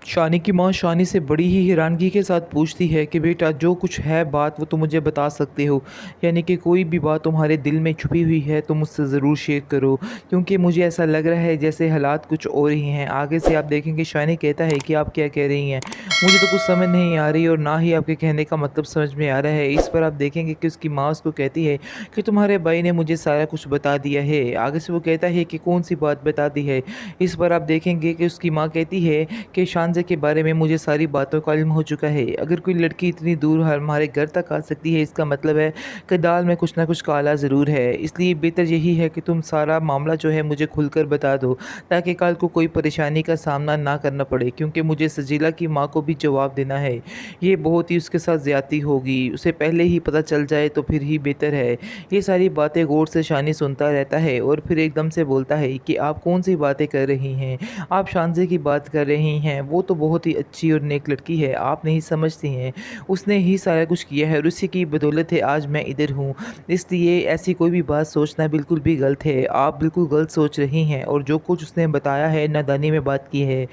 शानी की माँ शानी से बड़ी ही हैरानगी के साथ पूछती है कि बेटा जो कुछ है बात वो तुम मुझे बता सकते हो, यानी कि कोई भी बात तुम्हारे दिल में छुपी हुई है तो मुझसे ज़रूर शेयर करो, क्योंकि मुझे ऐसा लग रहा है जैसे हालात कुछ और ही हैं। आगे से आप देखेंगे शानी कहता है कि आप क्या कह रही हैं, मुझे तो कुछ समझ नहीं आ रही और ना ही आपके कहने का मतलब समझ में आ रहा है। इस पर आप देखेंगे कि उसकी माँ उसको कहती है कि तुम्हारे भाई ने मुझे सारा कुछ बता दिया है। आगे से वो कहता है कि कौन सी बात बता दी है। इस पर आप देखेंगे कि उसकी माँ कहती है कि शानज़े के बारे में मुझे सारी बातों का इल्म हो चुका है। अगर कोई लड़की इतनी दूर हमारे घर तक आ सकती है, इसका मतलब है कि दाल में कुछ ना कुछ काला ज़रूर है। इसलिए बेहतर यही है कि तुम सारा मामला जो है मुझे खुलकर बता दो, ताकि कल को कोई परेशानी का सामना ना करना पड़े, क्योंकि मुझे सजीला की माँ को भी जवाब देना है। ये बहुत ही उसके साथ ज़्यादती होगी, उसे पहले ही पता चल जाए तो फिर ही बेहतर है। ये सारी बातें गौर से शानी सुनता रहता है और फिर एकदम से बोलता है कि आप कौन सी बातें कर रही हैं? आप शानज़े की बात कर रही हैं, वो तो बहुत ही अच्छी और नेक लड़की है, आप नहीं समझती हैं। उसने ही सारा कुछ किया है और उसी की बदौलत है आज मैं इधर हूँ। इसलिए ऐसी कोई भी बात सोचना बिल्कुल भी गलत है। आप बिल्कुल गलत सोच रही हैं और जो कुछ उसने बताया है नादानी में बात की है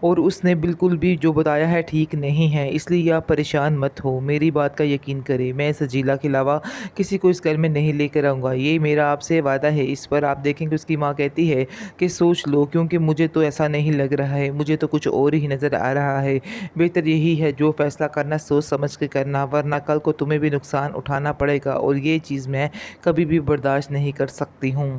और उसने बिल्कुल भी जो बताया है ठीक नहीं है। इसलिए आप परेशान मत हो, मेरी बात का यकीन करें। मैं सजीला के अलावा किसी को इस घर में नहीं लेकर आऊँगा, ये मेरा आपसे वादा है। इस पर आप देखेंगे उसकी माँ कहती है कि सोच लो, क्योंकि मुझे तो ऐसा नहीं लग रहा है, मुझे तो कुछ और ही नज़र आ रहा है। बेहतर यही है जो फ़ैसला करना सोच समझ के करना, वरना कल को तुम्हें भी नुकसान उठाना पड़ेगा और ये चीज़ मैं कभी भी बर्दाश्त नहीं कर सकती हूँ।